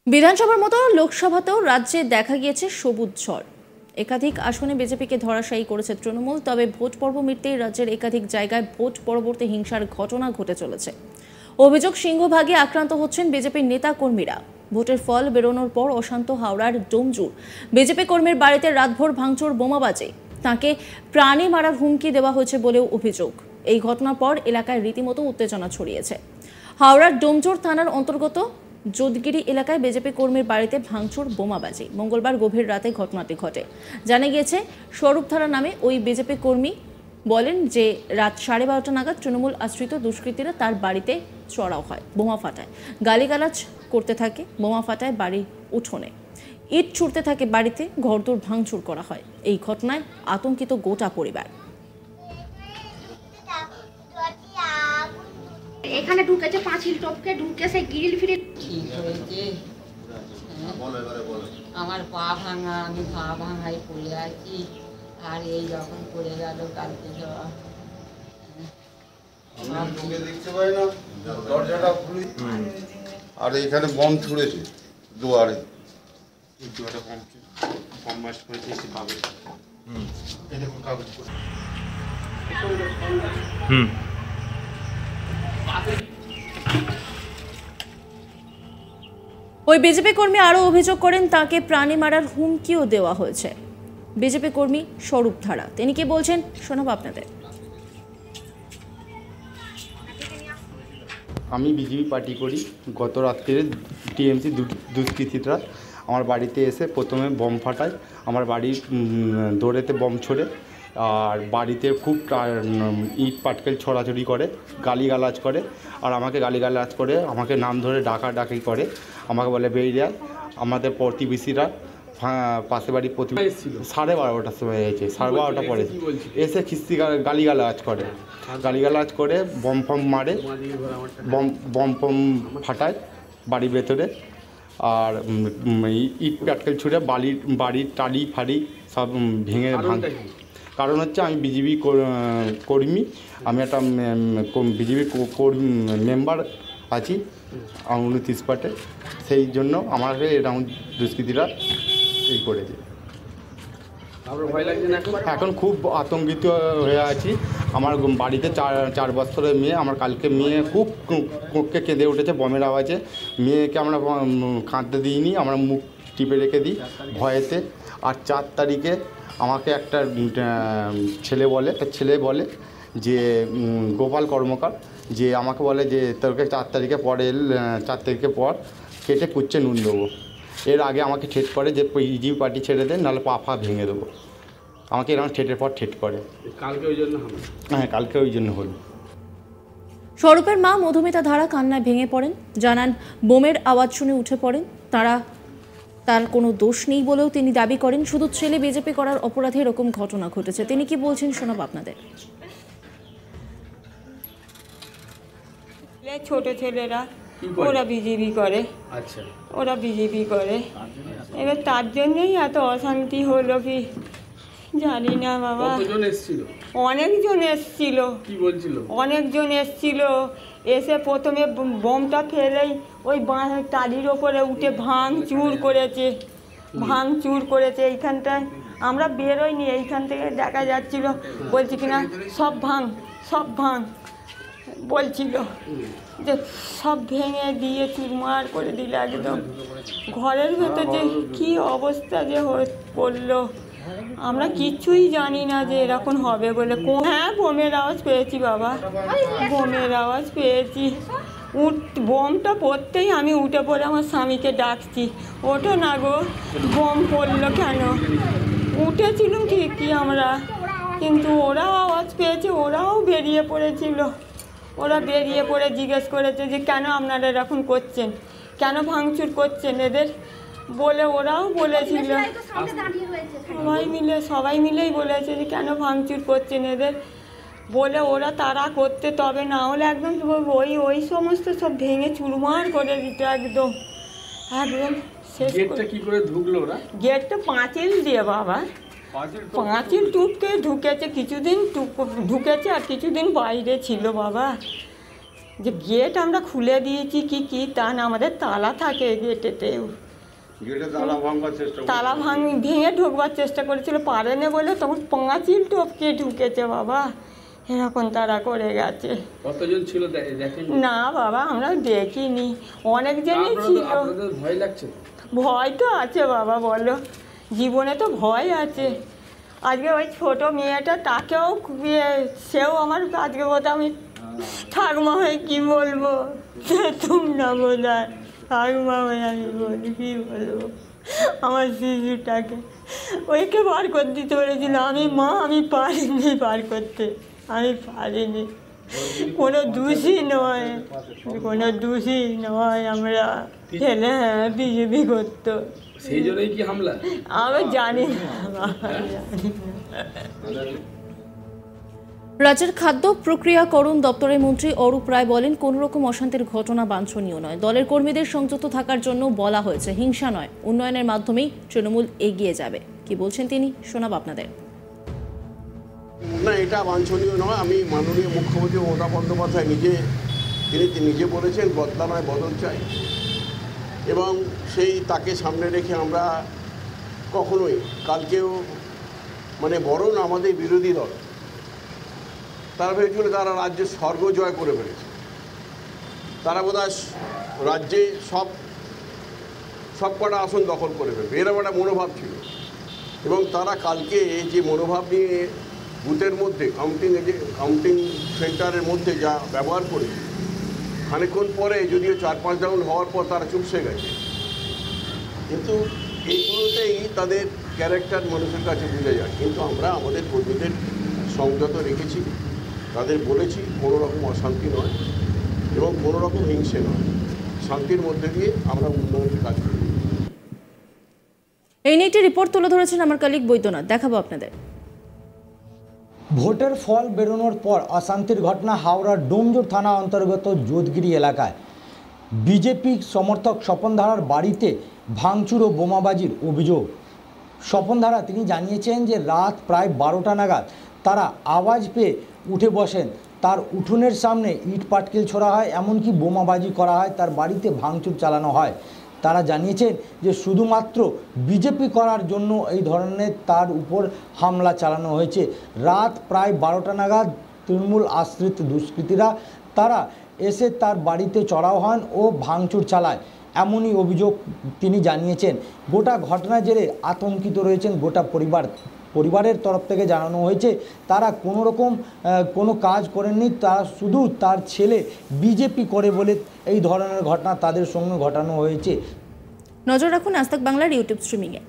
বিধানসভার মতো লোকসভাতেও রাজ্যে দেখা গিয়েছে সবুজ ঝড়। একাধিক আসনে বিজেপিকে ধরাশায়ী করেছে তৃণমূল। তবে ভোট পর্ব মিটতেই রাজ্যের একাধিক জায়গায় ভোট পরবর্তী হিংসার ঘটনা ঘটে চলেছে। অভিযোগ, সিংহভাগে আক্রান্ত হচ্ছেন বিজেপির নেতা কর্মীরা। ভোটের ফল বেরোনোর পর অশান্ত হাওড়ার ডোমজুর বিজেপি কর্মীর বাড়িতে রাতভর ভাঙচুর, বোমা বাজে। তাকে প্রাণে মারার হুমকি দেওয়া হয়েছে বলেও অভিযোগ। এই ঘটনার পর এলাকায় রীতিমতো উত্তেজনা ছড়িয়েছে। হাওড়ার ডোমজুর থানার অন্তর্গত যোধগিরি এলাকায় বিজেপি কর্মীর বাড়িতে ভাঙচুর, বোমাবাজি মঙ্গলবার গভীর রাতে ঘটনাটি ঘটে। জানা গিয়েছে, স্বরূপধারা নামে ওই বিজেপি কর্মী বলেন যে রাত 12:30 নাগাদ তৃণমূল আশ্রিত দুষ্কৃতীরা তার বাড়িতে চড়াও হয়, বোমা ফাটায়, গালিগালাজ করতে থাকে, বোমা ফাটায় বাড়ির উঠোনে, ইট ছুড়তে থাকে বাড়িতে, ঘরদোর ভাঙচুর করা হয়। এই ঘটনায় আতঙ্কিত গোটা পরিবার। এখানে ঢুকেছে, পাঁচিল টপকে ঢুকে সেই গ্রিল ফিরে ঠিক হয়েছে। আমার পা ভাঙা, আমি পা ভাঙাই পড়ে আছি। আর এই যখন পড়ে গেল কালকে আর এখানে বম ছুড়েছে দুয়ারে। ওই বিজেপি কর্মী আরও অভিযোগ করেন, তাকে প্রাণে মারার হুমকিও দেওয়া হয়েছে। বিজেপি কর্মী স্বরূপধারা, তিনি কি বলছেন শোনাবো আপনাদের। আমি বিজেপি পার্টি করি। গত রাত্রে টিএমসি দুষ্কৃতীরা আমার বাড়িতে এসে প্রথমে বম ফাটায়, আমার বাড়ির দৌড়েতে বম ছোড়ে, আর বাড়িতে খুব ইট পাটকেল ছড়াছড়ি করে, গালিগালাজ করে, আর আমাকে গালিগালাজ করে, আমাকে নাম ধরে ডাকাডাকি করে, আমাকে বলে বেরিয়ে। আমাদের প্রতিবেশীরা পাশে বাড়ির প্রতিবেশী 12:30টার সময় এসেছে, 12:30 পরে এসে খিস্তি গালিগালাজ করে, বম ফম মারে, বম ফম ফাটায় বাড়ির ভেতরে, আর ইট পাটকেল ছুঁড়ে বাড়ির টালি ফাড়ি সব ভেঙে কারণ হচ্ছে আমি বিজেপি কর্মী, আমি একটা বিজেপি মেম্বার আছি 29 পার্টে, সেই জন্য আমাকে এরকম দুষ্কৃতীরা এই করেছে। এখন খুব আতঙ্কিত হয়ে আছি। আমার বাড়িতে 4 বছরের মেয়ে, আমার কালকে মেয়ে খুব কোঁককে কেঁদে উঠেছে বমের আওয়াজে। মেয়েকে আমরা কাঁদতে দিইনি, আমরা মুখ টিপে রেখে দিই ভয়েতে। আর 4 তারিখে আমাকে একটা ছেলে বলে যে গোপাল কর্মকার, যে আমাকে বলে যে তোকে 4 তারিখে পরে 4 তারিখে পর কেটে কুচ্ছে নুন দেবো। এর আগে আমাকে ঠেট করে যে বিজেপি পার্টি ছেড়ে দেন, নাহলে পা ভেঙে দেবো। আমাকে এরকম ঠেটের পর ঠেট করে। হ্যাঁ, কালকে ওই জন্য হলো। স্বরূপের মা মধুমিতা ধারা কান্নায় ভেঙে পড়েন, জানান বোমের আওয়াজ শুনে উঠে পড়েন তার কোনো দোষ নেই বলেও তিনি দাবি করেন। শুধু ছেলে বিজেপি করার অপরাধে এরকম ঘটনা ঘটেছে। তিনি কি বলছেন শোনাব আপনাদের। ছোট ছেলেরা ওরা বিজেপি করে, ওরা বিজেপি করে, এবার তার জন্যই এত অশান্তি হলো কি জানি না বাবা। অনেকজন এসছিল, এসে প্রথমে বোমটা ফেলেই ওই বাঁশের টালির ওপরে উঠে ভাঙচুর করেছে। এইখানটায় আমরা বেরোইনি, এইখান থেকে দেখা যাচ্ছিল, বলছি কিনা সব ভাঙ বলছিল, যে সব ভেঙে দিয়ে চুরমার করে দিল একদম। ঘরের ভেতর যে কী অবস্থা যে পড়লো, আমরা কিচ্ছুই জানি না যে এরকম হবে বলে। হ্যাঁ, বোমের আওয়াজ পেয়েছি বাবা, বোমের আওয়াজ পেয়েছি। বোমটা পড়তেই আমি উঠে পড়ে আমার স্বামীকে ডাকছি, ওঠো না গো, বোম পড়লো কেন। উঠেছিলাম ঠিকই আমরা, কিন্তু ওরাও আওয়াজ পেয়েছে, ওরাও বেরিয়ে পড়েছিল। ওরা বেরিয়ে পড়ে জিজ্ঞেস করেছে যে কেন আপনারা এরকম করছেন, কেন ভাঙচুর করছেন এদের বলে। ওরাও বলেছিল, সবাই মিলেই বলেছে যে কেন ভাঙচুর করছেন এদের বলে। তারা করতে, তবে না হলে একদম ওই সমস্ত সব ভেঙে চুরমার করে দিত একদম শেষ। গেটটা পাঁচিল দিয়ে বাবা, পাঁচিল ঢুকেছে, কিছুদিন ঢুকেছে আর কিছুদিন বাইরে ছিল বাবা। যে গেট আমরা খুলে দিয়েছি কি তা না, আমাদের তালা থাকে গেটেতেও। তালা ভেঙে ঢুকবার চেষ্টা করেছিল, পারেনি বলে তখন পাঁচিল টপকে ঢুকেছে বাবা, এরকম তারা করে গেছে। কতজন ছিল দেখেন? না বাবা আমরা দেখিনি, অনেকজনই ছিল। ভয় লাগছে? ভয় তো আছে বাবা, বলো, জীবনে তো ভয় আছে। আজকে ওই ছোট মেয়েটা তাকেও সেও আমার আজকে বোধ আমি ঠাকুমা হয়ে কী বলবো, তোমরা বোধ হয় ঠাকুমা হয়ে আমি বলি কী বলবো, আমার শিশুটাকে ওইকে বার করে দিতে পেরেছিল, আমি পারিনি বার করতে, আমি পারিনি। কোনো দোষী নয়, কোনো দোষী নয়, আমরা ছেলে হ্যাঁ বিজেপি করতো, সেই জন্যই কি হামলা? আমি জানি না। রাজ্যের খাদ্য প্রক্রিয়াকরণ দপ্তরের মন্ত্রী অরূপ রায় বলেন, কোন রকম অশান্তির ঘটনা বাঞ্ছনীয় নয়। দলের কর্মীদের সংযত থাকার জন্য বলা হয়েছে, হিংসা নয়, উন্নয়নের মাধ্যমেই তৃণমূল এগিয়ে যাবে। কি বলছেন তিনি, শোনাব আপনাদের। না, এটা বাঞ্ছনীয় নয়। আমি মাননীয় মুখ্যমন্ত্রী মমতা বন্দ্যোপাধ্যায় তিনি নিজে বলেছেন বদলা নয় বদল চাই, এবং তাকে সামনে রেখে আমরা কখনোই কালকেও বরং আমাদের বিরোধী দল তারা ভেবেছিল তারা রাজ্যে স্বর্গ জয় করে ফেলেছে, তারা বোধহয় রাজ্যে সব কটা আসন দখল করে ফেলবে, এরকম একটা মনোভাব ছিল। এবং তারা কালকে যে মনোভাব নিয়ে বুথের মধ্যে কাউন্টিং সেন্টারের মধ্যে যা ব্যবহার করেছে, খানিকক্ষণ পরে যদিও 4-5 রাউন্ড হওয়ার পর তারা চুপসে গেছে, কিন্তু এইগুলোতেই তাদের ক্যারেক্টার মানুষের কাছে বুঝে যায়। কিন্তু আমরা আমাদের কর্মীদের সংযত রেখেছি, তাদের বলেছি কোনো রকম অশান্তি নয় এবং কোনো রকম হিংসে নয়, শান্তির মধ্যে দিয়ে আমরা উন্নয়নের কাজ করি। এই নিয়ে একটি রিপোর্ট তুলে ধরেছেন আমার কলিগ বৈদ্যনাথ, দেখাবো আপনাদের। ভোটের ফল বেরোনোর পর অশান্তির ঘটনা হাওড়ার ডোমজোর থানা অন্তর্গত যোধগিরি এলাকায়। বিজেপি সমর্থক স্বপন ধারার বাড়িতে ভাঙচুর ও বোমাবাজির অভিযোগ। স্বপন ধারা তিনি জানিয়েছেন যে রাত প্রায় 12টা নাগাদ তারা আওয়াজ পেয়ে উঠে বসেন, তার উঠোনের সামনে ইট পাটকেল ছোড়া হয়, এমনকি বোমাবাজি করা হয়, তার বাড়িতে ভাঙচুর চালানো হয়। তারা জানিয়েছেন যে শুধুমাত্র বিজেপি করার জন্য এই ধরনের তার উপর হামলা চালানো হয়েছে। রাত প্রায় 12টা নাগাদ তৃণমূল আশ্রিত দুষ্কৃতীরা তারা এসে তার বাড়িতে চড়াও হন ও ভাঙচুর চালায়, এমনই অভিযোগ তিনি জানিয়েছেন। গোটা ঘটনার জেরে আতঙ্কিত রয়েছেন গোটা পরিবারের তরফ থেকে জানানো হয়েছে তারা কোনো কাজ করেননি, তারা শুধু তার ছেলে বিজেপি করে বলে এই ধরনের ঘটনা তাদের সঙ্গে ঘটানো হয়েছে। নজর রাখুন আজ তাক বাংলার ইউটিউব স্ট্রিমিংয়ে।